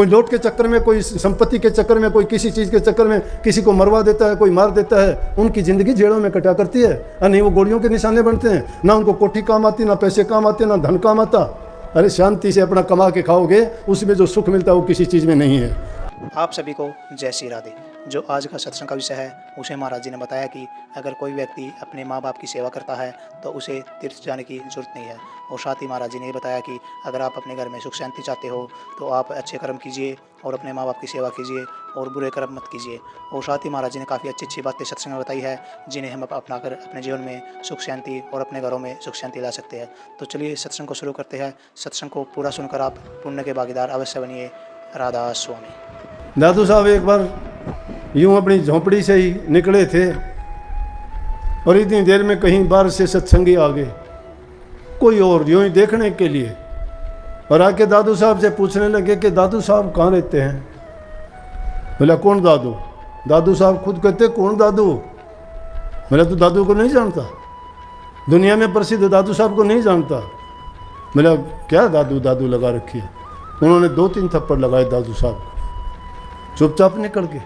कोई नोट के चक्कर में, कोई संपत्ति के चक्कर में, कोई किसी चीज़ के चक्कर में किसी को मरवा देता है, कोई मार देता है। उनकी ज़िंदगी जेलों में कटा करती है, और नहीं वो गोलियों के निशाने बनते हैं। ना उनको कोठी काम आती, ना पैसे काम आते, ना धन काम आता। अरे शांति से अपना कमा के खाओगे, उसमें जो सुख मिलता है वो किसी चीज़ में नहीं है। आप सभी को जय श्री राधे। जो आज का सत्संग का विषय है, उसे महाराज जी ने बताया कि अगर कोई व्यक्ति अपने माँ बाप की सेवा करता है तो उसे तीर्थ जाने की जरूरत नहीं है। और साथ ही महाराज जी ने बताया कि अगर आप अपने घर में सुख शांति चाहते हो तो आप अच्छे कर्म कीजिए और अपने माँ बाप की सेवा कीजिए और बुरे कर्म मत कीजिए। और साथ ही महाराज जी ने काफ़ी अच्छी अच्छी बातें सत्संग में बताई है, जिन्हें हम अपना कर अपने जीवन में सुख शांति और अपने घरों में सुख शांति ला सकते हैं। तो चलिए सत्संग को शुरू करते हैं। सत्संग को पूरा सुनकर आप पुण्य के भागीदार अवश्य बनिए। राधा स्वामी। दादू साहब एक बार यूं अपनी झोंपड़ी से ही निकले थे और इतनी देर में कहीं बाहर से सत्संगी आ गए, कोई और यूं ही देखने के लिए, और आके दादू साहब से पूछने लगे कि दादू साहब कहाँ रहते हैं। बोला कौन दादू? दादू साहब खुद कहते कौन दादू? बोला तू दादू को नहीं जानता? दुनिया में प्रसिद्ध दादू साहब को नहीं जानता? बोला क्या दादू दादू लगा रखी है। उन्होंने 2-3 थप्पड़ लगाए दादू साहब को, चुपचाप निकल गए।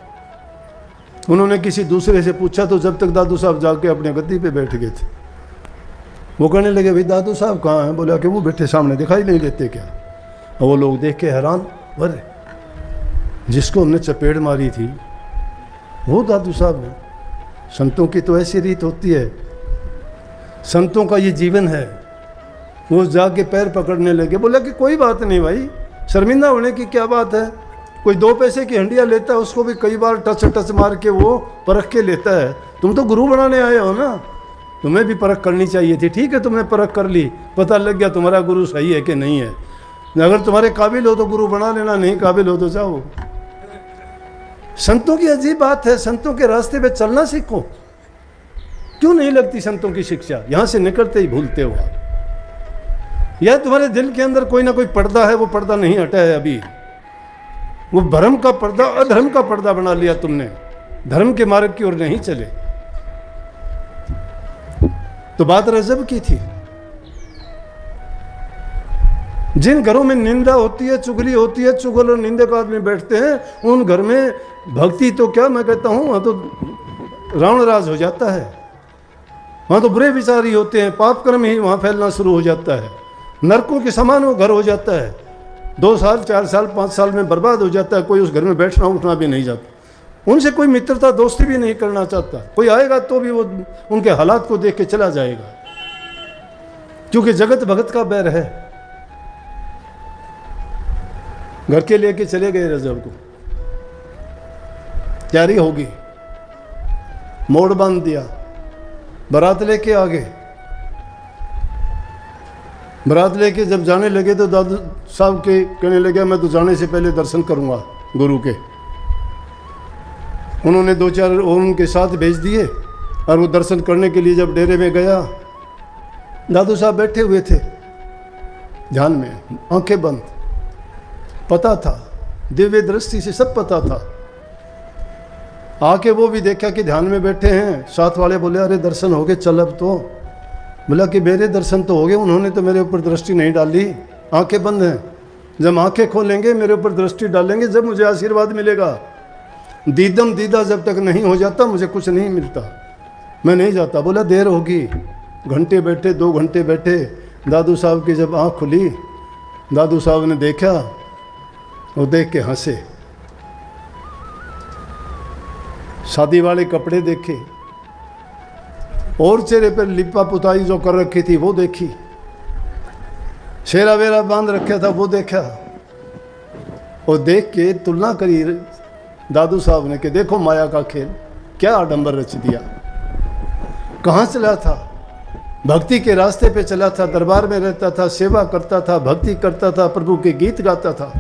उन्होंने किसी दूसरे से पूछा तो जब तक दादू साहब जाके अपने गद्दी पे बैठ गए थे। वो कहने लगे भाई दादू साहब कहाँ हैं? बोला कि वो बैठे सामने, दिखाई नहीं देते क्या? और वो लोग देख के हैरान, अरे जिसको हमने चपेट मारी थी वो दादू साहब हैं। संतों की तो ऐसी रीत होती है, संतों का ये जीवन है। वो जाके पैर पकड़ने लगे। बोला कि कोई बात नहीं भाई, शर्मिंदा होने की क्या बात है। कोई 2 पैसे की हंडिया लेता है, उसको भी कई बार टच मार के वो परख के लेता है। तुम तो गुरु बनाने आए हो ना, तुम्हें भी परख करनी चाहिए थी। ठीक है, तुमने परख कर ली, पता लग गया तुम्हारा गुरु सही है कि नहीं है। अगर तुम्हारे काबिल हो तो गुरु बना लेना, नहीं काबिल हो तो जाओ। संतों की अजीब बात है, संतों के रास्ते पे चलना सीखो। क्यों नहीं लगती संतों की शिक्षा? यहां से निकलते ही भूलते हो आप। या तुम्हारे दिल के अंदर कोई ना कोई पर्दा है, वो पर्दा नहीं हटा है अभी। वो भ्रम का पर्दा, अधर्म का पर्दा बना लिया तुमने, धर्म के मार्ग की ओर नहीं चले। तो बात रजब की थी। जिन घरों में निंदा होती है, चुगली होती है, चुगल और निंदक आदमी बैठते हैं, उन घर में भक्ति तो क्या मैं कहता हूं, वहां तो रावण राज हो जाता है। वहां तो बुरे विचार ही होते हैं, पाप कर्म ही वहां फैलना शुरू हो जाता है। नरकों के समान वो घर हो जाता है। 2 साल 4 साल 5 साल में बर्बाद हो जाता है। कोई उस घर में बैठना उठना भी नहीं जाता, उनसे कोई मित्रता दोस्ती भी नहीं करना चाहता। कोई आएगा तो भी वो उनके हालात को देख के चला जाएगा, क्योंकि जगत भगत का बैर है। घर के लेके चले गए रजब को, तैयारी होगी, मोड़ बांध दिया, बारात लेके आ गए। बारात लेके जब जाने लगे तो दादू साहब के कहने लगे मैं तो जाने से पहले दर्शन करूंगा गुरु के। उन्होंने 2-4 और उनके साथ भेज दिए और वो दर्शन करने के लिए जब डेरे में गया, दादू साहब बैठे हुए थे ध्यान में, आंखें बंद। पता था, दिव्य दृष्टि से सब पता था। आके वो भी देखा कि ध्यान में बैठे हैं। साथ वाले बोले अरे दर्शन हो गए, चल अब तो। बोला कि मेरे दर्शन तो हो गए, उन्होंने तो मेरे ऊपर दृष्टि नहीं डाली, आंखें बंद हैं। जब आंखें खोलेंगे, मेरे ऊपर दृष्टि डालेंगे, जब मुझे आशीर्वाद मिलेगा। दीदम दीदा जब तक नहीं हो जाता मुझे कुछ नहीं मिलता, मैं नहीं जाता। बोला देर होगी। घंटे बैठे, 2 घंटे बैठे। दादू साहब की जब आँख खुली, दादू साहब ने देखा, वो देख के हंसे। शादी वाले कपड़े देखे, और चेहरे पर लिपा पुताई जो कर रखी थी वो देखी, शेरा वेरा बांध रखा था वो देखा। और देख के तुलना करी दादू साहब ने कि देखो माया का खेल, क्या आडंबर रच दिया। कहाँ चला था? भक्ति के रास्ते पे चला था, दरबार में रहता था, सेवा करता था, भक्ति करता था, प्रभु के गीत गाता था।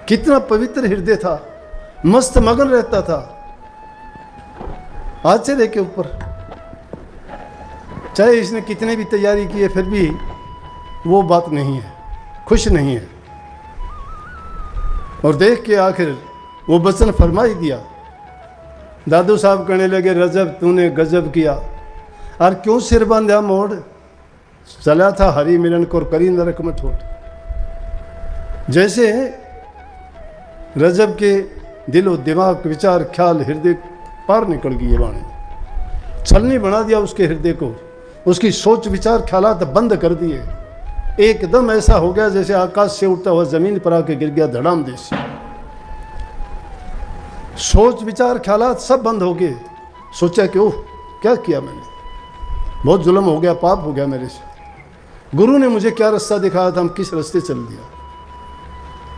कितना पवित्र हृदय था, मस्त मगन रहता था। आश्चर्य के ऊपर, चाहे इसने कितने भी तैयारी की है फिर भी वो बात नहीं है, खुश नहीं है। और देख के आखिर वो वचन फरमाई दिया। दादू साहब कहने लगे रजब तूने गजब किया। और क्यों सिर बांधा मोड़, चला था हरि मिलन को करी नरक में ठोट। जैसे रजब के दिलो दिमाग विचार ख्याल हृदय पार निकल गई ये वाणी, छलनी बना दिया उसके हृदय को, उसकी सोच विचार ख्यालात बंद कर दिए। एकदम ऐसा हो गया जैसे आकाश से उड़ता हुआ जमीन पर आके गिर गया धड़ाम देश। सोच विचार ख्यालात सब बंद हो गए। सोचा कि ओह क्या किया मैंने, बहुत जुल्म हो गया, पाप हो गया मेरे से। गुरु ने मुझे क्या रास्ता दिखाया था, हम किस रास्ते चल दिया।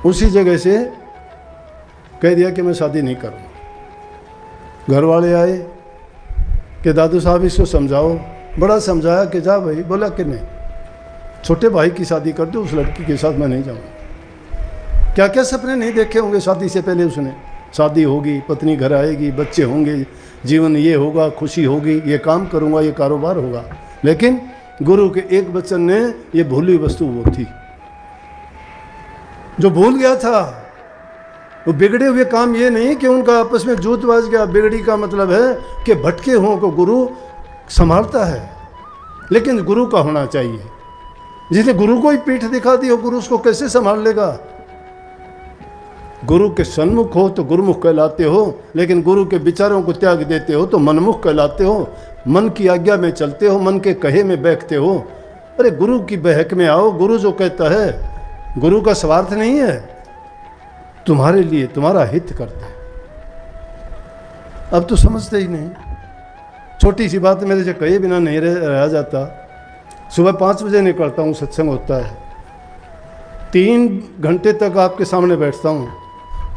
उसी जगह से कह दिया कि मैं शादी नहीं करूँगा। घर वाले आए कि दादू साहब इसको समझाओ। बड़ा समझाया कि जा भाई। बोला कि नहीं, छोटे भाई की शादी कर दो, उस लड़की के साथ मैं नहीं जाऊँगा। क्या क्या सपने नहीं देखे होंगे शादी से पहले उसने। शादी होगी, पत्नी घर आएगी, बच्चे होंगे, जीवन ये होगा, खुशी होगी, ये काम करूँगा, ये कारोबार होगा। लेकिन गुरु के एक वचन ने ये भूली वस्तु वो थी जो भूल गया था। वो बिगड़े हुए काम ये नहीं कि उनका आपस में जूत बाज गया। बिगड़ी का मतलब है कि भटके हुओं को गुरु संभालता है, लेकिन गुरु का होना चाहिए। जिसने गुरु को ही पीठ दिखा दी हो, गुरु उसको कैसे संभाल लेगा। गुरु के सन्मुख हो तो गुरुमुख कहलाते हो, लेकिन गुरु के विचारों को त्याग देते हो तो मनमुख कहलाते हो। मन की आज्ञा में चलते हो, मन के कहे में बैठते हो। अरे गुरु की बहक में आओ। गुरु जो कहता है, गुरु का स्वार्थ नहीं है, तुम्हारे लिए तुम्हारा हित करता है। अब तो समझते ही नहीं। छोटी सी बात मेरे से कहे बिना नहीं रह जाता। सुबह 5 बजे निकलता हूँ, सत्संग होता है, 3 घंटे तक आपके सामने बैठता हूँ।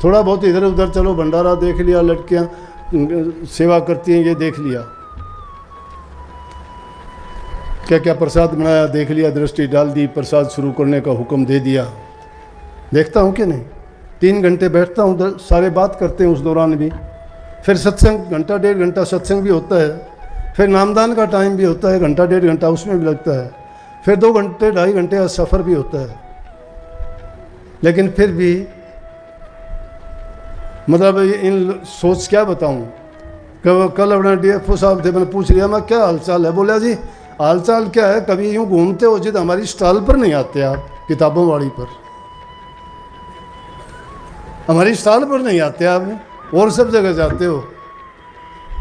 थोड़ा बहुत इधर उधर चलो, भंडारा देख लिया, लड़कियाँ सेवा करती हैं ये देख लिया, क्या क्या प्रसाद बनाया देख लिया, दृष्टि डाल दी, प्रसाद शुरू करने का हुक्म दे दिया। देखता हूँ कि नहीं। 3 घंटे बैठता हूँ, सारे बात करते हैं उस दौरान भी। फिर सत्संग घंटा 1.5 घंटा सत्संग भी होता है। फिर नामदान का टाइम भी होता है, घंटा 1.5 घंटा उसमें भी लगता है। फिर 2 घंटे 2.5 घंटे का सफ़र भी होता है। लेकिन फिर भी मतलब इन सोच क्या बताऊं। कल अपने DFO साहब थे, मैंने पूछ लिया मैं क्या हालचाल है। बोला जी हालचाल क्या है, कभी यूँ घूमते हो जिद हमारी स्टॉल पर नहीं आते आप, किताबों वाली पर हमारी स्टॉल पर नहीं आते आप, और सब जगह जाते हो।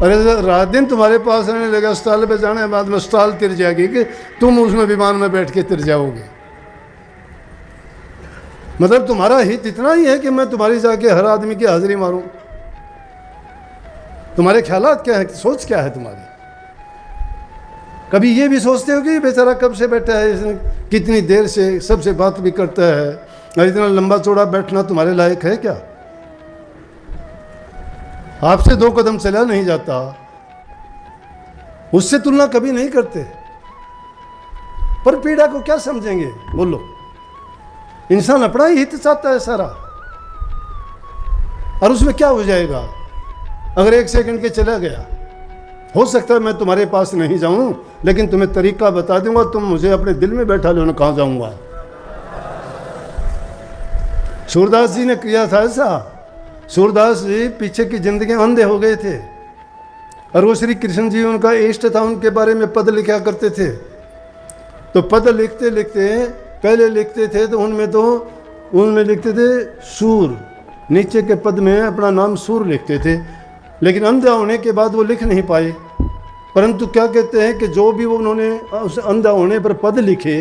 अरे रात दिन तुम्हारे पास रहने लगा, स्टॉल पे जाने के बाद में स्टॉल तिर जाएगी कि तुम उसमें विमान में बैठ के तिर जाओगे। मतलब तुम्हारा हित इतना ही है कि मैं तुम्हारी जाके हर आदमी की हाजिरी मारूं। तुम्हारे ख्यालात क्या है, सोच क्या है तुम्हारी। कभी ये भी सोचते हो कि बेचारा कब से बैठा है, इसने कितनी देर से सबसे बात भी करता है, और इतना लंबा चौड़ा बैठना तुम्हारे लायक है क्या। आपसे 2 कदम चला नहीं जाता, उससे तुलना कभी नहीं करते। पर पीड़ा को क्या समझेंगे बोलो। इंसान अपना ही हित चाहता है सारा, और उसमें क्या हो जाएगा अगर 1 सेकंड के चला गया। हो सकता है मैं तुम्हारे पास नहीं जाऊं, लेकिन तुम्हें तरीका बता दूंगा, तुम मुझे अपने दिल में बैठा लो ना, कहाँ जाऊंगा। सूरदास जी ने किया था ऐसा। सूरदास जी पीछे की जिंदगी अंधे हो गए थे, और वो श्री कृष्ण जी उनका इष्ट था, उनके बारे में पद लिखा करते थे। तो पद लिखते लिखते पहले लिखते थे तो उनमें लिखते थे सूर, नीचे के पद में अपना नाम सूर लिखते थे। लेकिन अंधा होने के बाद वो लिख नहीं पाए। परंतु क्या कहते हैं कि जो भी उन्होंने उस अंधा होने पर पद लिखे,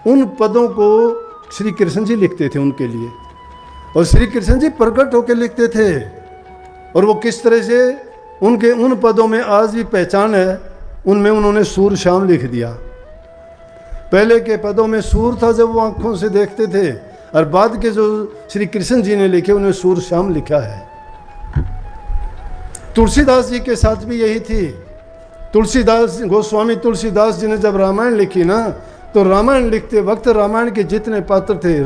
उन पदों को श्री कृष्ण जी लिखते थे उनके लिए, और श्री कृष्ण जी प्रकट होकर लिखते थे। और वो किस तरह से उनके उन पदों में आज भी पहचान है। उनमें उन्होंने सूर श्याम लिख दिया। पहले के पदों में सूर था जब वो आंखों से देखते थे, और बाद के जो श्री कृष्ण जी ने लिखे उन्हें सूर श्याम लिखा है। तुलसीदास जी के साथ भी यही थी। तुलसीदास गोस्वामी तुलसीदास जी ने जब रामायण लिखी ना, तो रामायण लिखते वक्त रामायण के जितने पात्र थे,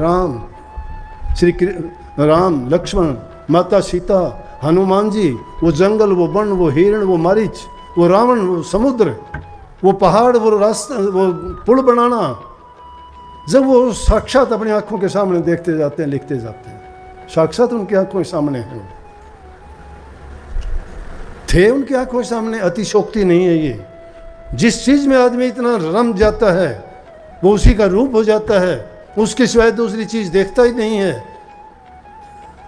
राम, लक्ष्मण, माता सीता, हनुमान जी, वो जंगल, वो वन, वो हिरण, वो मारीच, वो रावण, वो समुद्र, वो पहाड़, वो रास्ता, वो पुल बनाना, जब वो साक्षात अपनी आंखों के सामने देखते जाते हैं, लिखते जाते हैं, साक्षात उनकी आंखों के सामने हैं, थे उनकी आंखों के सामने। अतिशोक्ति नहीं है ये। जिस चीज में आदमी इतना रम जाता है वो उसी का रूप हो जाता है, उसके सिवाय दूसरी चीज देखता ही नहीं है।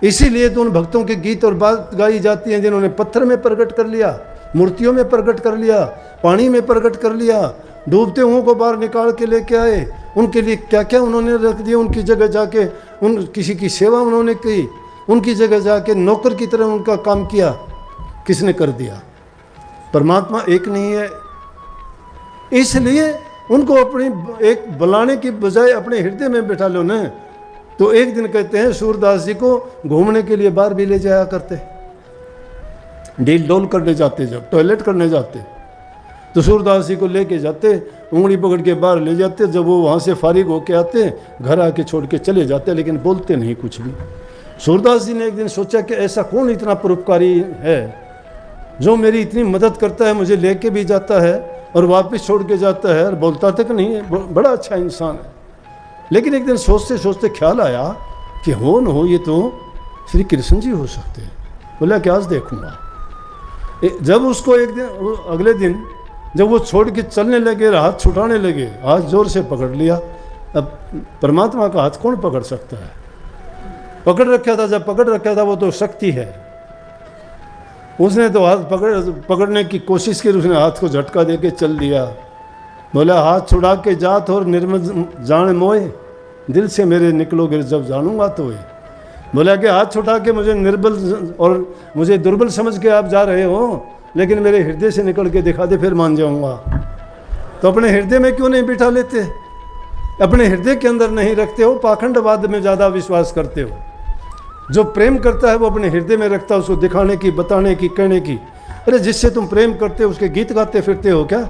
इसीलिए तो उन भक्तों के गीत और बात गाई जाती हैं जिन्होंने पत्थर में प्रकट कर लिया, मूर्तियों में प्रकट कर लिया, पानी में प्रकट कर लिया, डूबते हुओं को बाहर निकाल के लेके आए। उनके लिए क्या क्या उन्होंने रख दिया, उनकी जगह जाके उन किसी की सेवा उन्होंने की, उनकी जगह जाके नौकर की तरह उनका काम किया। किसने कर दिया? परमात्मा एक नहीं है। इसलिए उनको अपनी एक बुलाने की बजाय अपने हृदय में बिठा लो ना। तो एक दिन कहते हैं सूरदास जी को घूमने के लिए बाहर भी ले जाया करते, डील डोल करने जाते, जब टॉयलेट करने जाते तो सूरदास जी को लेके जाते, उंगली पकड़ के बाहर ले जाते। जब वो वहाँ से फारिग होके आते, घर आके छोड़ के चले जाते, लेकिन बोलते नहीं कुछ भी। सूरदास जी ने एक दिन सोचा कि ऐसा कौन इतना परोपकारी है जो मेरी इतनी मदद करता है, मुझे लेके भी जाता है और वापस छोड़ के जाता है और बोलता तक नहीं है, बड़ा अच्छा इंसान है। लेकिन एक दिन सोचते सोचते ख्याल आया कि हो न हो ये तो श्री कृष्ण जी हो सकते हैं। बोला कि आज देखूंगा। जब उसको एक दिन अगले दिन जब वो छोड़ के चलने लगे, हाथ छुटाने लगे, हाथ जोर से पकड़ लिया। अब परमात्मा का हाथ कौन पकड़ सकता है? पकड़ रखा था, जब पकड़ रखा था वो तो शक्ति है। उसने तो हाथ पकड़ने की कोशिश की, उसने हाथ को झटका दे के चल दिया। बोला हाथ छुड़ा के जात और निर्मल जान मोए, दिल से मेरे निकलोगे जब जानूंगा तो ये। बोला कि हाथ छुटा के मुझे निर्बल और मुझे दुर्बल समझ के आप जा रहे हो, लेकिन मेरे हृदय से निकल के दिखा दे, फिर मान जाऊंगा। तो अपने हृदय में क्यों नहीं बिठा लेते? अपने हृदय के अंदर नहीं रखते हो, पाखंडवाद में ज़्यादा विश्वास करते हो। जो प्रेम करता है वो अपने हृदय में रखता है, उसको दिखाने की, बताने की, कहने की। अरे जिससे तुम प्रेम करते हो उसके गीत गाते फिरते हो क्या?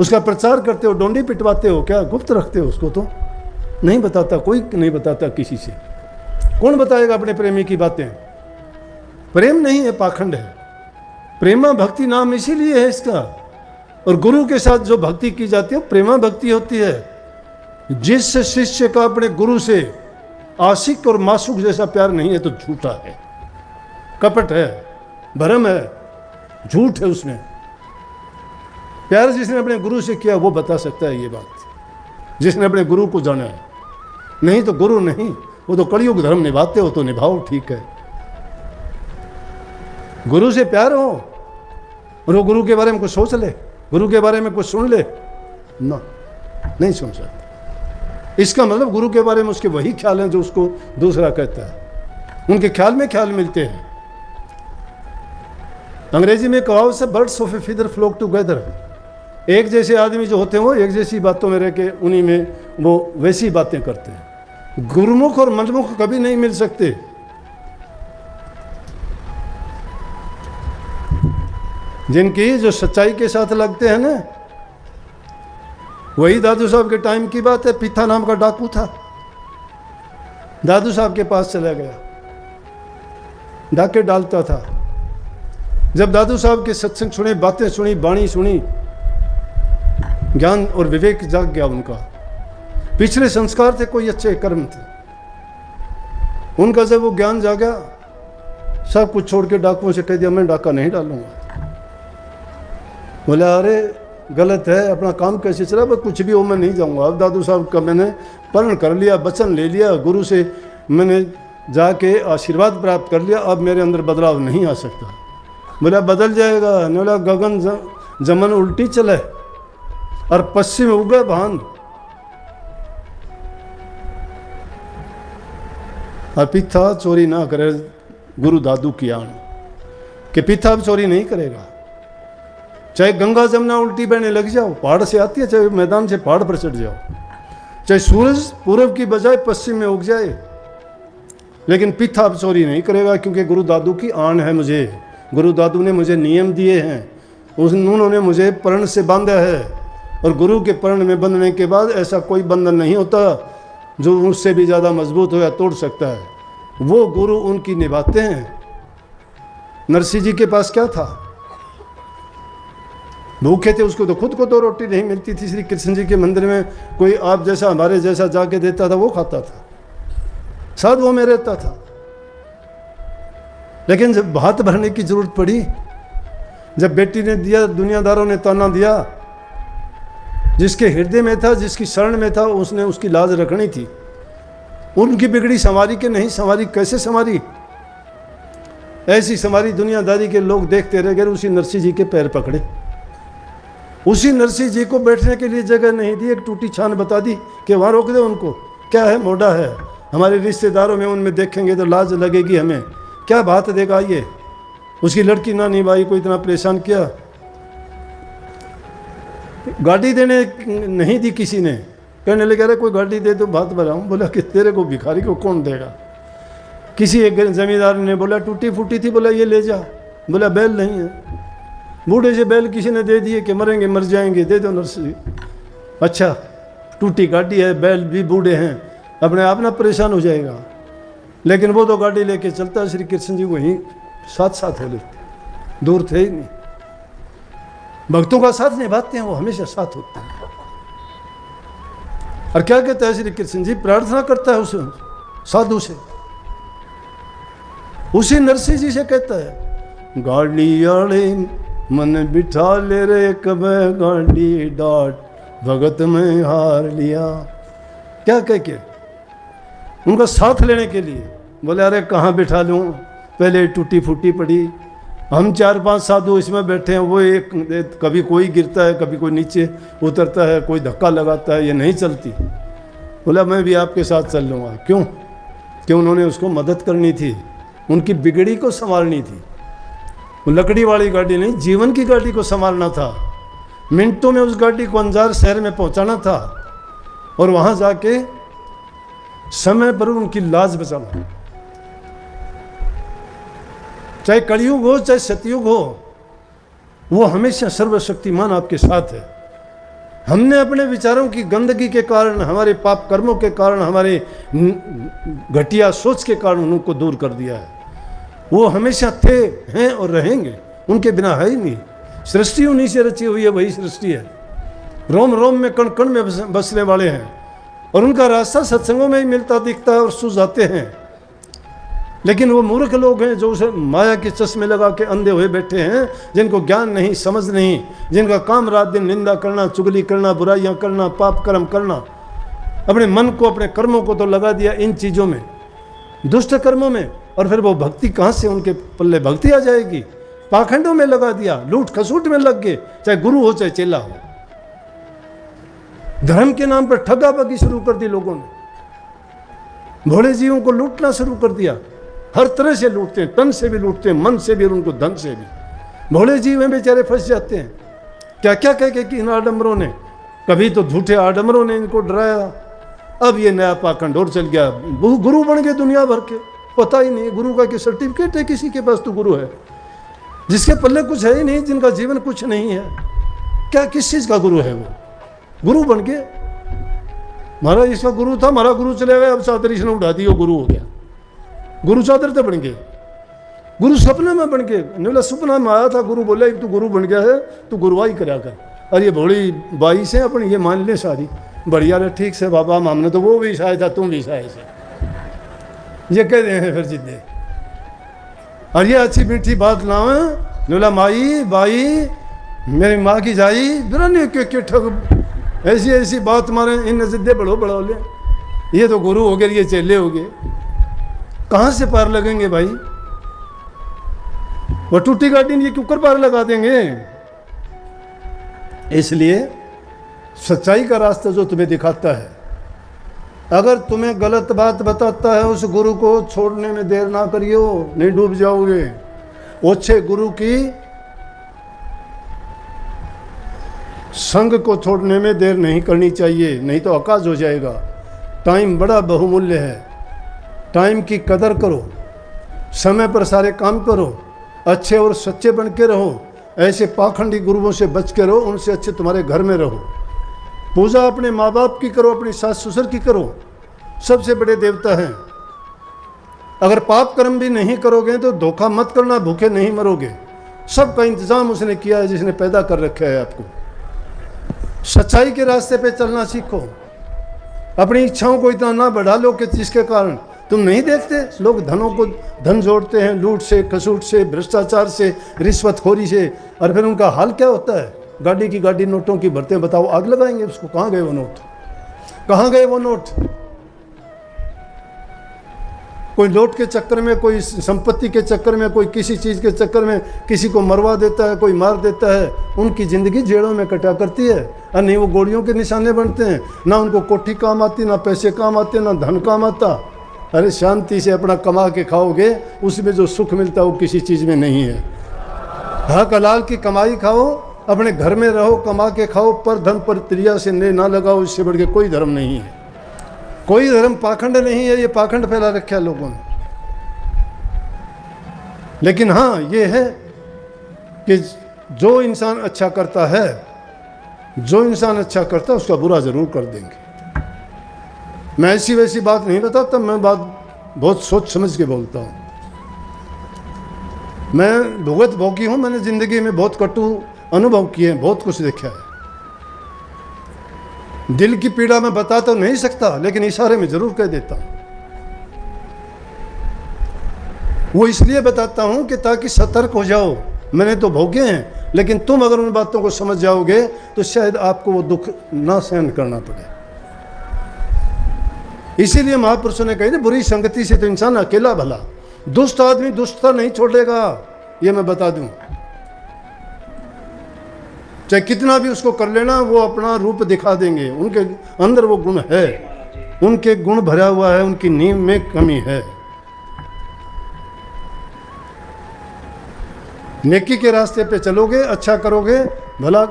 उसका प्रचार करते हो, डोंडी पिटवाते हो क्या? गुप्त रखते हो उसको? तो नहीं बताता, कोई नहीं बताता किसी से। कौन बताएगा अपने प्रेमी की बातें? प्रेम नहीं है, पाखंड है। प्रेमा भक्ति नाम इसीलिए है इसका। और गुरु के साथ जो भक्ति की जाती है प्रेमा भक्ति होती है। जिस शिष्य का अपने गुरु से आशिक और मासूक जैसा प्यार नहीं है तो झूठा है, कपट है, भ्रम है, झूठ है उसमें। प्यार जिसने अपने गुरु से किया वो बता सकता है ये बात, जिसने अपने गुरु को जाना है। नहीं तो गुरु नहीं, वो तो कलयुग धर्म निभाते हो तो निभाओ, ठीक है। गुरु से प्यार हो और वो गुरु के बारे में कुछ सोच ले, गुरु के बारे में कुछ सुन ले ना, नहीं सुन सकता। इसका मतलब गुरु के बारे में उसके वही ख्याल हैं जो उसको दूसरा कहता है। उनके ख्याल में ख्याल मिलते हैं। अंग्रेजी में कहावत से birds of a feather flock together. एक जैसे आदमी जो होते हैं वो एक जैसी बातों में रह के उन्हीं में वो वैसी बातें करते हैं। गुरुमुख और मनमुख कभी नहीं मिल सकते। जिनकी जो सच्चाई के साथ लगते हैं ना, वही दादू साहब के टाइम की बात है। पिता नाम का डाकू था, दादू साहब के पास चला गया, डाके डालता था। जब दादू साहब के सत्संग सुने, बातें सुनी, बाणी सुनी, ज्ञान और विवेक जाग गया उनका। पिछले संस्कार थे, कोई अच्छे कर्म थे उनका। जब वो ज्ञान जागा, सब कुछ छोड़ के डाकुओं से कह दिया मैं डाका नहीं डालूंगा। बोला अरे गलत है, अपना काम कैसे चला? बस कुछ भी हो, मैं नहीं जाऊंगा। अब दादू साहब का मैंने प्रण कर लिया, वचन ले लिया, गुरु से मैंने जाके आशीर्वाद प्राप्त कर लिया, अब मेरे अंदर बदलाव नहीं आ सकता। बोला बदल जाएगा। बोला गगन जमन उल्टी चले और पश्चिम उगे भान। और पिता चोरी ना करे, गुरु दादू की आन कि पिता अब चोरी नहीं करेगा। चाहे गंगा जमुना उल्टी बहने लग जाओ, पहाड़ से आती है, चाहे मैदान से पहाड़ पर चढ़ जाओ, चाहे सूरज पूर्व की बजाय पश्चिम में उग जाए, लेकिन पिता अब चोरी नहीं करेगा, क्योंकि गुरु दादू की आन है मुझे। गुरु दादू ने मुझे नियम दिए हैं, उन्होंने मुझे प्रण से बांधा है। और गुरु के प्रण में बंधने के बाद ऐसा कोई बंधन नहीं होता जो उससे भी ज़्यादा मजबूत हो या तोड़ सकता है। वो गुरु उनकी निभाते हैं। नरसिंह जी के पास क्या था? भूखे थे, उसको तो खुद को 2 रोटी नहीं मिलती थी। श्री कृष्ण जी के मंदिर में कोई आप जैसा हमारे जैसा जाके देता था, वो खाता था, साधुओं में रहता था। लेकिन जब हाथ भरने की जरूरत पड़ी, जब बेटी ने दिया, दुनियादारों ने ताना दिया, जिसके हृदय में था, जिसकी शरण में था, उसने उसकी लाज रखनी थी। उनकी बिगड़ी संवारी के नहीं संवारी, कैसे संवारी? ऐसी संवारी दुनियादारी के लोग देखते रह गए। उसी नरसिंह जी के पैर पकड़े, उसी नरसिंह जी को बैठने के लिए जगह नहीं दी, एक टूटी छान बता दी कि वहाँ रोक दे उनको। क्या है, मोटा है, हमारे रिश्तेदारों में उनमें देखेंगे तो लाज लगेगी हमें, क्या बात देगा ये। उसकी लड़की ना निभाई को इतना परेशान किया, गाड़ी देने नहीं दी किसी ने। कहने लगे अरे कोई गाड़ी दे दो बात बढ़ाऊँ। बोला कि तेरे को भिखारी को कौन देगा। किसी एक जमींदार ने बोला टूटी फूटी थी, बोला ये ले जा। बोला बैल नहीं है। बूढ़े से बैल किसी ने दे दिए कि मरेंगे मर जाएंगे, दे दो नर्सरी। अच्छा टूटी गाड़ी है, बैल भी बूढ़े हैं, अपने आप ना परेशान हो जाएगा। लेकिन वो तो गाड़ी लेके चलता, श्री कृष्ण जी वहीं साथ साथ हो लेते, दूर थे ही नहीं। भक्तों का साथ निभाते हैं, वो हमेशा साथ होते हैं। और क्या कहता है श्री कृष्ण जी, प्रार्थना करता है उस साधु से, उसी नरसिंह जी से कहता है गाड़ी आड़े मन बिठा ले रे कब गाड़ी डाट भगत में हार लिया। क्या कह के उनका साथ लेने के लिए बोले अरे कहाँ बिठा लूँ, पहले टूटी फूटी पड़ी, हम 4-5 साधु इसमें बैठे हैं, वो एक कभी कोई गिरता है, कभी कोई नीचे उतरता है, कोई धक्का लगाता है, ये नहीं चलती। बोला मैं भी आपके साथ चल लूँगा। क्यों? कि उन्होंने उसको मदद करनी थी, उनकी बिगड़ी को संभालनी थी। वो लकड़ी वाली गाड़ी नहीं, जीवन की गाड़ी को संभालना था। मिनटों में उस गाड़ी को अंजार शहर में पहुंचाना था और वहां जाके समय पर उनकी लाज बचाना। चाहे कलयुग हो चाहे सतयुग हो, वो हमेशा सर्वशक्तिमान आपके साथ है। हमने अपने विचारों की गंदगी के कारण, हमारे पाप कर्मों के कारण, हमारे घटिया सोच के कारण उनको दूर कर दिया है। वो हमेशा थे, हैं और रहेंगे, उनके बिना है ही नहीं। सृष्टि उन्हीं से रची हुई है, वही सृष्टि है। रोम रोम में कण कण में बसने वाले हैं और उनका रास्ता सत्संगों में ही मिलता दिखता है और सुझाते हैं। लेकिन वो मूर्ख लोग हैं जो उसे माया के चश्मे लगा के अंधे हुए बैठे हैं, जिनको ज्ञान नहीं, समझ नहीं, जिनका काम रात दिन निंदा करना, चुगली करना, बुराइयां करना, पाप कर्म करना। अपने मन को, अपने कर्मों को तो लगा दिया इन चीज़ों में, दुष्ट कर्मों में, और फिर वो भक्ति कहाँ से उनके पल्ले भक्ति आ जाएगी? पाखंडों में लगा दिया, लूट खसूट में लग गए, चाहे गुरु हो चाहे चेला हो। धर्म के नाम पर ठगाबगी शुरू कर दी लोगों ने, भोले जीवों को लूटना शुरू कर दिया। हर तरह से लूटते हैं, तन से भी लूटते हैं, मन से भी और उनको धन से भी। भोले जीव हैं बेचारे, फंस जाते हैं। क्या क्या कह के कि इन आडम्बरों ने, कभी तो झूठे आडम्बरों ने इनको डराया, अब ये नया पाखंड और चल गया। गुरु बन गए दुनिया भर के, पता ही नहीं गुरु का कि सर्टिफिकेट है किसी के पास तो गुरु है, जिसके पल्ले कुछ है ही नहीं, जिनका जीवन कुछ नहीं है, क्या किस चीज़ का गुरु है? वो गुरु बन गए। महाराज इसका गुरु था, हमारा गुरु चले गए, अब चादर इसने उठा दी, वो गुरु हो गया। गुरु चादर तो बन गए, गुरु सपने में बन गए। बोला सपना में आया था, गुरु बोला तू गुरु बन गया है, तू गुरुवाई करा कर। अरे ये भोली बाई से अपनी ये मान ले सारी, बढ़िया रे, ठीक से बाबा, हमने तो वो भी शायद था, तुम भी शायद से, ये कह रहे हैं फिर जिद्दे। और ये अच्छी मीठी बात ना है, बोला माई बाई मेरी माँ की जाई बिरानी के ठग, ऐसी ऐसी बात मारे, इन जिद्दे बढ़ो बढ़ो ले, ये तो गुरु हो गए, ये चेले हो गए। कहाँ से पार लगेंगे भाई? वो टूटी गाड़ी ये क्यों कर पार लगा देंगे? इसलिए सच्चाई का रास्ता जो तुम्हें दिखाता है, अगर तुम्हें गलत बात बताता है, उस गुरु को छोड़ने में देर ना करियो, नहीं डूब जाओगे। अच्छे गुरु की संग को छोड़ने में देर नहीं करनी चाहिए, नहीं तो अकाज हो जाएगा। टाइम बड़ा बहुमूल्य है, टाइम की कदर करो, समय पर सारे काम करो, अच्छे और सच्चे बन के रहो। ऐसे पाखंडी गुरुओं से बच के रहो, उनसे अच्छे तुम्हारे घर में रहो। पूजा अपने माँ बाप की करो, अपनी सास ससुर की करो, सबसे बड़े देवता हैं। अगर पाप कर्म भी नहीं करोगे तो धोखा मत करना, भूखे नहीं मरोगे। सबका इंतजाम उसने किया है जिसने पैदा कर रखा है आपको। सच्चाई के रास्ते पे चलना सीखो, अपनी इच्छाओं को इतना ना बढ़ा लो कि जिसके कारण तुम नहीं देखते लोग धनों को धन जोड़ते हैं, लूट से, खसूट से, भ्रष्टाचार से, रिश्वतखोरी से, और फिर उनका हाल क्या होता है? गाड़ी की गाड़ी नोटों की भरते हैं, बताओ आग लगाएंगे उसको। कहाँ गए वो नोट? कहाँ गए वो नोट? कोई नोट के चक्कर में, कोई संपत्ति के चक्कर में, कोई किसी चीज़ के चक्कर में किसी को मरवा देता है, कोई मार देता है। उनकी ज़िंदगी जेड़ों में कटा करती है और नहीं वो गोलियों के निशाने बनते हैं। ना उनको कोठी काम आती, ना पैसे काम आते, ना धन काम आता। अरे शांति से अपना कमा के खाओगे, उसमें जो सुख मिलता है वो किसी चीज़ में नहीं है। हक हलाल की कमाई खाओ, अपने घर में रहो, कमा के खाओ, पर धन पर त्रिया से ना लगाओ। इससे बढ़ के कोई धर्म नहीं है, कोई धर्म पाखंड नहीं है। ये पाखंड फैला रखा है लोगों ने। लेकिन हाँ ये है कि जो इंसान अच्छा करता है, जो इंसान अच्छा करता है उसका बुरा जरूर कर देंगे। मैं ऐसी वैसी बात नहीं बताता, मैं बात बहुत सोच समझ के बोलता हूँ। मैं भुगत भोगी हूँ, मैंने जिंदगी में बहुत कटु अनुभव किए हैं, बहुत कुछ देखा है। दिल की पीड़ा मैं बता तो नहीं सकता, लेकिन इशारे में जरूर कह देता हूं। वो इसलिए बताता हूं कि ताकि सतर्क हो जाओ। मैंने तो भोगे हैं, लेकिन तुम अगर उन बातों को समझ जाओगे तो शायद आपको वो दुख ना सहन करना पड़े। इसीलिए महापुरुषों ने कही ना, बुरी संगति से तो इंसान अकेला भला। दुष्ट आदमी दुष्टता नहीं छोड़ेगा, ये मैं बता दूं। चाहे कितना भी उसको कर लेना, वो अपना रूप दिखा देंगे। उनके अंदर वो गुण है, उनके गुण भरा हुआ है, उनकी नींव में कमी है। नेकी के रास्ते पे चलोगे, अच्छा करोगे, भला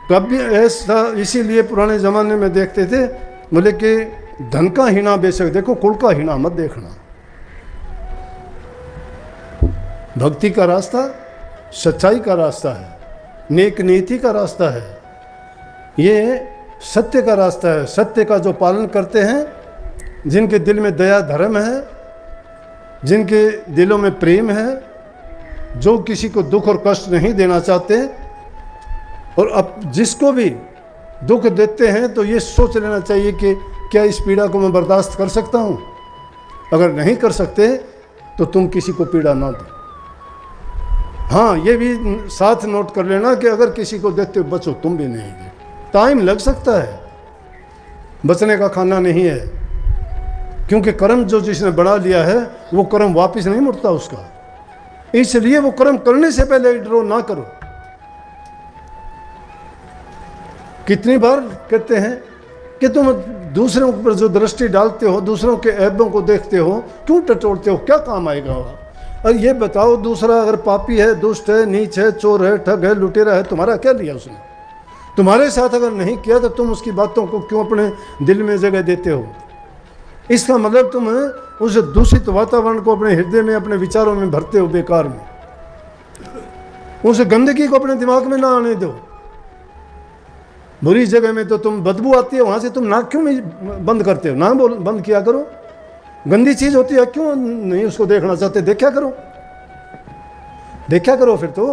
कभी ऐसा। इसीलिए पुराने ज़माने में देखते थे, बोले कि धन का हीना बेशक देखो, कुल का हीना मत देखना। भक्ति का रास्ता सच्चाई का रास्ता है, नेक नीति का रास्ता है, ये सत्य का रास्ता है। सत्य का जो पालन करते हैं, जिनके दिल में दया धर्म है, जिनके दिलों में प्रेम है, जो किसी को दुख और कष्ट नहीं देना चाहते, और अब जिसको भी दुख देते हैं तो ये सोच लेना चाहिए कि क्या इस पीड़ा को मैं बर्दाश्त कर सकता हूँ। अगर नहीं कर सकते तो तुम किसी को पीड़ा ना दो। हाँ ये भी साथ नोट कर लेना कि अगर किसी को देते हो बचो, तुम भी नहीं दे। टाइम लग सकता है, बचने का खाना नहीं है, क्योंकि कर्म जो जिसने बना लिया है वो कर्म वापस नहीं मुड़ता उसका। इसलिए वो कर्म करने से पहले डरो ना करो। कितनी बार कहते हैं कि तुम दूसरों पर जो दृष्टि डालते हो, दूसरों के ऐबों को देखते हो, क्यों टटोलते हो, क्या काम आएगा वहाँ। और ये बताओ, दूसरा अगर पापी है, दुष्ट है, नीच है, चोर है, ठग है, लुटेरा है, तुम्हारा क्या लिया उसने? तुम्हारे साथ अगर नहीं किया तो तुम उसकी बातों को क्यों अपने दिल में जगह देते हो? इसका मतलब तुम उस दूषित वातावरण को अपने हृदय में, अपने विचारों में भरते हो बेकार में। उस गंदगी को अपने दिमाग में ना आने दो। बुरी जगह में तो तुम बदबू आती है, वहां से तुम नाक क्यों नहीं बंद करते हो? ना बंद किया करो। गंदी चीज होती है, क्यों नहीं उसको देखना चाहते? देखा करो, देखा करो फिर तो।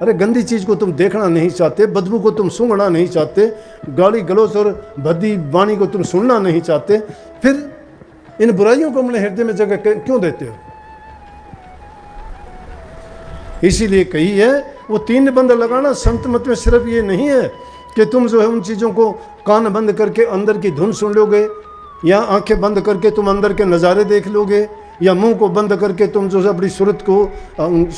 अरे गंदी चीज को तुम देखना नहीं चाहते, बदबू को तुम सूंघना नहीं चाहते, गाली गलौज और भद्दी वाणी को तुम सुनना नहीं चाहते, फिर इन बुराइयों को अपने हृदय में जगह क्यों देते हो? इसीलिए कही है वो 3 बंद लगाना। संत मत में सिर्फ ये नहीं है कि तुम जो है उन चीज़ों को कान बंद करके अंदर की धुन सुन लोगे, या आंखें बंद करके तुम अंदर के नज़ारे देख लोगे, या मुंह को बंद करके तुम जो है अपनी सूरत को,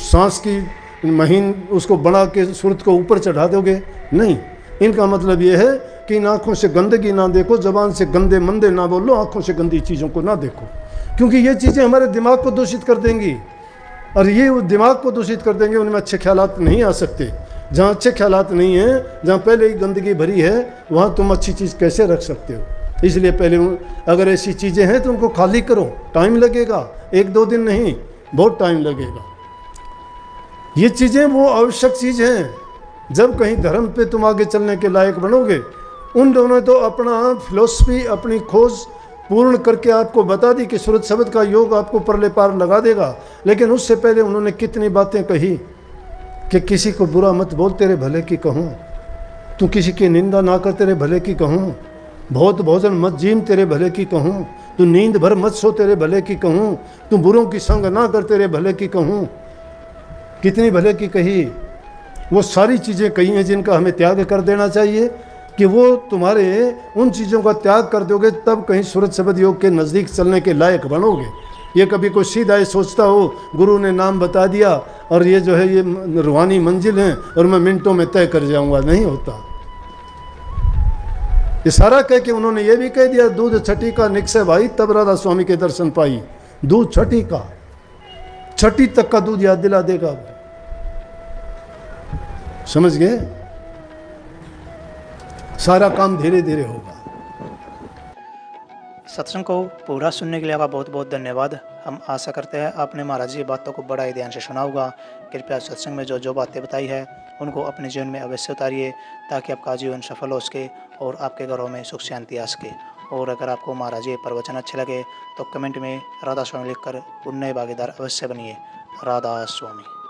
सांस की महीन उसको बढ़ा के सूरत को ऊपर चढ़ा दोगे। नहीं, इनका मतलब ये है कि इन आँखों से गंदगी ना देखो, ज़बान से गंदे मंदे ना बोलो, आँखों से गंदी चीज़ों को ना देखो, क्योंकि ये चीज़ें हमारे दिमाग को दूषित कर देंगी। और ये उस दिमाग को दूषित कर देंगे, उनमें अच्छे ख्यालात नहीं आ सकते। जहाँ अच्छे ख्यालात नहीं हैं, जहाँ पहले ही गंदगी भरी है, वहाँ तुम अच्छी चीज़ कैसे रख सकते हो? इसलिए पहले अगर ऐसी चीज़ें हैं तो उनको खाली करो। टाइम लगेगा, 1-2 दिन नहीं, बहुत टाइम लगेगा। ये चीज़ें वो आवश्यक चीज़ हैं। जब कहीं धर्म पे तुम आगे चलने के लायक बनोगे, उन दोनों ने तो अपना फिलॉसफी, अपनी खोज पूर्ण करके आपको बता दी कि सूरत शब्द का योग आपको परले पार लगा देगा। लेकिन उससे पहले उन्होंने कितनी बातें कही कि किसी को बुरा मत बोल, तेरे भले की कहूँ, तू किसी की निंदा ना कर, तेरे भले की कहूँ, बहुत भोजन मत जीम, तेरे भले की कहूँ, तू नींद भर मत सो, तेरे भले की कहूँ, तू बुरों की संग ना कर, तेरे भले की कहूँ। कितनी भले की कही। वो सारी चीज़ें कही हैं जिनका हमें त्याग कर देना चाहिए, कि वो तुम्हारे उन चीज़ों का त्याग कर दोगे तब कहीं सूरत शब्द योग के नज़दीक चलने के लायक बनोगे। ये कभी कोई सीधा ही सोचता हो गुरु ने नाम बता दिया और ये जो है ये रूहानी मंजिल है और मैं मिनटों में तय कर जाऊंगा, नहीं होता। ये सारा कह के उन्होंने ये भी कह दिया, दूध छठी का निकसे भाई तब राधा स्वामी के दर्शन पाई। दूध छठी का, छठी तक का दूध याद दिला देगा, समझ गए? सारा काम धीरे धीरे होगा। सत्संग को पूरा सुनने के लिए आपका बहुत बहुत धन्यवाद। हम आशा करते हैं आपने महाराज जी की बातों को बड़ा ही ध्यान से सुना होगा। कृपया सत्संग में जो जो बातें बताई है उनको अपने जीवन में अवश्य उतारिए, ताकि आपका जीवन सफल हो सके और आपके घरों में सुख शांति आ सके। और अगर आपको महाराज जी प्रवचन अच्छे लगे तो कमेंट में राधा स्वामी लिखकर पुण्य भागीदार अवश्य बनिए। राधा स्वामी।